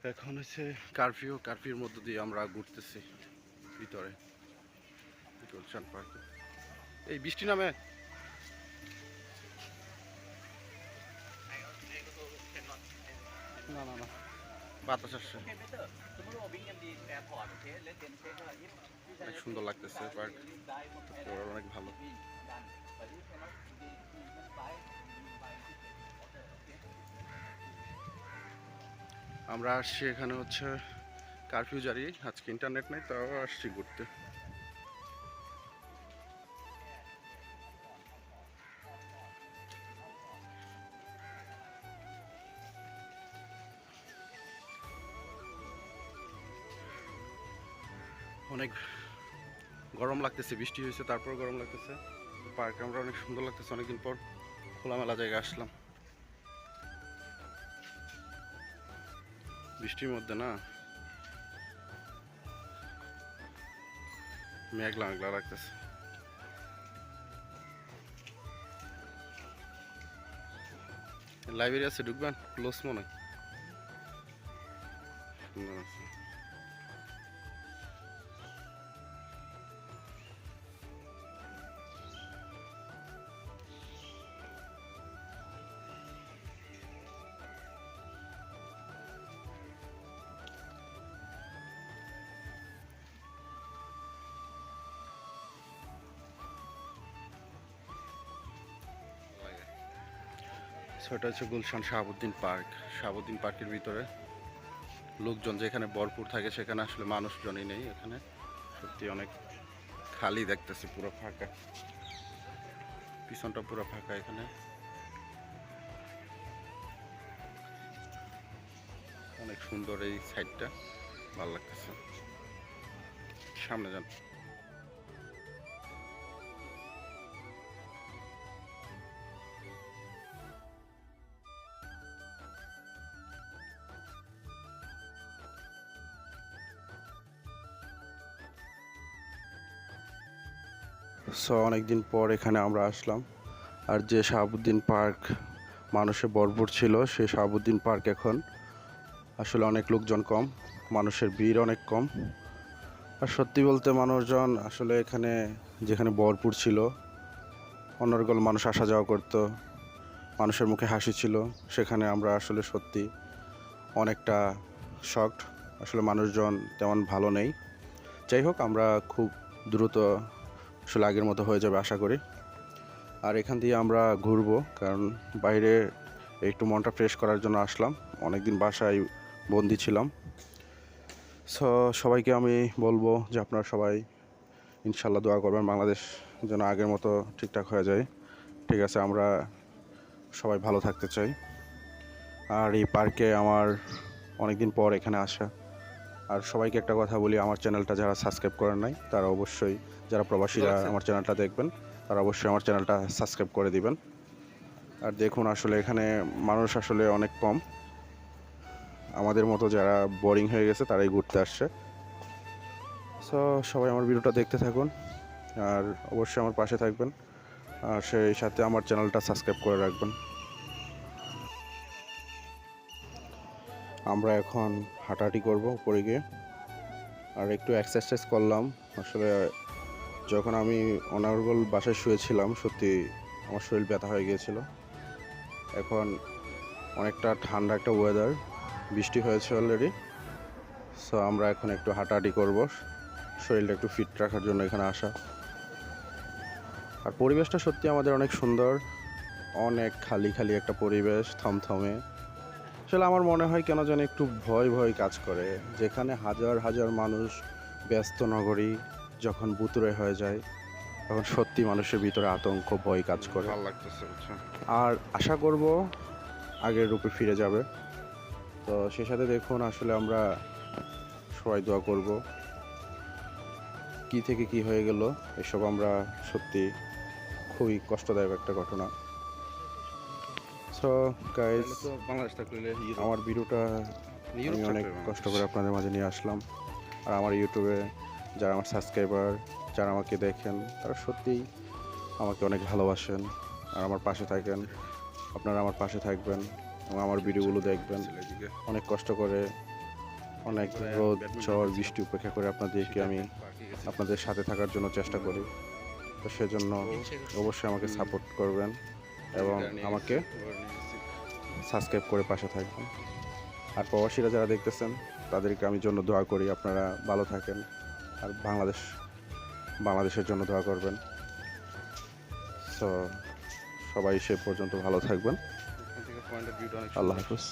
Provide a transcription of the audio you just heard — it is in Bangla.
এখন হচ্ছে কারফিউর মধ্য দিয়ে আমরা ঘুরতেছি ভিতরে গুলশান পার্কে। এই বৃষ্টি নামে না না না বাতাস আসছে, অনেক সুন্দর লাগতেছে পার্ক, অনেক ভালো। আমরা আসছি এখানে হচ্ছে কারফিউ জারি, আজকে ইন্টারনেট নেই, তাও আসছি ঘুরতে। অনেক গরম লাগতেছে, বৃষ্টি হয়েছে তারপর গরম লাগতেছে। পার্কে আমরা অনেক সুন্দর লাগতেছে, অনেকদিন পর খোলামেলা জায়গায় আসলাম বৃষ্টির মধ্যে না, মেঘলা মেঘলা লাগতেছে। লাইব্রেরি আছে, ঢুকবেন? ক্লোজ মনে হয়। সুন্দর আছে। সেটা হচ্ছে গুলশান শাহাবুদ্দিন পার্ক। শাহাবুদ্দিন পার্কের ভিতরে লোকজন যেখানে ভরপুর থাকে, সেখানে আসলে মানুষজনই নেই। এখানে সত্যি অনেক খালি দেখতেছি, পুরো ফাঁকা, পিছনটা পুরো ফাঁকা। এখানে অনেক সুন্দর এই সাইডটা, ভালো লাগতেছে। সামনে যান। সো অনেকদিন পর এখানে আমরা আসলাম। আর যে শাহাবুদ্দিন পার্ক মানুষে ভরপুর ছিল, সেই শাহাবুদ্দিন পার্ক এখন আসলে অনেক লোকজন কম, মানুষের ভিড় অনেক কম। আর সত্যি বলতে মানুষজন আসলে এখানে যেখানে ভরপুর ছিল, অনর্গল মানুষ আসা যাওয়া করতো, মানুষের মুখে হাসি ছিল, সেখানে আমরা আসলে সত্যি অনেকটা শকড। আসলে মানুষজন তেমন ভালো নেই। যাই হোক, আমরা খুব দ্রুত আসলে আগের মতো হয়ে যাবে আশা করি। আর এখান দিয়ে আমরা ঘুরবো, কারণ বাইরে একটু মনটা ফ্রেশ করার জন্য আসলাম, অনেকদিন বাসায় বন্দি ছিলাম। সো সবাইকে আমি বলবো যে আপনারা সবাই ইনশাল্লাহ দোয়া করবেন, বাংলাদেশ যেন আগের মতো ঠিকঠাক হয়ে যায়। ঠিক আছে, আমরা সবাই ভালো থাকতে চাই। আর এই পার্কে আমার অনেকদিন পর এখানে আসা। আর সবাইকে একটা কথা বলি, আমার চ্যানেলটা যারা সাবস্ক্রাইব করেন নাই, তারা অবশ্যই, যারা প্রবাসীরা আমার চ্যানেলটা দেখবেন, তারা অবশ্যই আমার চ্যানেলটা সাবস্ক্রাইব করে দিবেন। আর দেখুন, আসলে এখানে মানুষ আসলে অনেক কম, আমাদের মতো যারা বোরিং হয়ে গেছে তারাই ঘুরতে আসছে। সো সবাই আমার ভিডিওটা দেখতে থাকুন, আর অবশ্যই আমার পাশে থাকবেন, আর সেই সাথে আমার চ্যানেলটা সাবস্ক্রাইব করে রাখবেন। আমরা এখন হাঁটাহাঁটি করব উপরে গিয়ে, আর একটু এক্সারসাইজ করলাম। আসলে যখন আমি অনর্গল বাসায় শুয়েছিলাম, সত্যি আমার শরীর ব্যথা হয়ে গিয়েছিল। এখন অনেকটা ঠান্ডা একটা ওয়েদার, বৃষ্টি হয়েছে অলরেডি। সো আমরা এখন একটু হাঁটাহাঁটি করব, শরীরটা একটু ফিট রাখার জন্য এখানে আসা। আর পরিবেশটা সত্যি আমাদের অনেক সুন্দর, অনেক খালি খালি একটা পরিবেশ, থমথমে। আসলে আমার মনে হয় কেন যেন একটু ভয় ভয় কাজ করে, যেখানে হাজার হাজার মানুষ, ব্যস্ত নগরী যখন বুতুড়ে হয়ে যায়, তখন সত্যি মানুষের ভিতরে আতঙ্ক, ভয় কাজ করে। ভালো লাগতেছে। আর আশা করব আগের রূপে ফিরে যাবে। তো সেই সাথে দেখুন, আসলে আমরা সবাই দোয়া করব, কি থেকে কি হয়ে গেল এসব আমরা সত্যি খুবই কষ্টদায়ক একটা ঘটনা। সো গাইস, আমার ভিডিওটা আমি অনেক কষ্ট করে আপনাদের মাঝে নিয়ে আসলাম। আর আমার ইউটিউবে যারা আমার সাবস্ক্রাইবার, যারা আমাকে দেখেন, তারা সত্যিই আমাকে অনেক ভালোবাসেন আর আমার পাশে থাকেন। আপনারা আমার পাশে থাকবেন এবং আমার ভিডিওগুলো দেখবেন, অনেক কষ্ট করে অনেক রোদ ঝড় বৃষ্টি উপেক্ষা করে আপনাদের সাথে থাকার জন্য চেষ্টা করি। তো সেজন্য অবশ্যই আমাকে সাপোর্ট করবেন এবং আমাকে সাবস্ক্রাইব করে পাশে থাকবেন। আর প্রবাসীরা যারা দেখতেছেন তাদেরকে আমি জন্য দোয়া করি, আপনারা ভালো থাকেন আর বাংলাদেশের জন্য দোয়া করবেন। সো সবাই সে পর্যন্ত ভালো থাকবেন। আল্লাহ হাফেজ।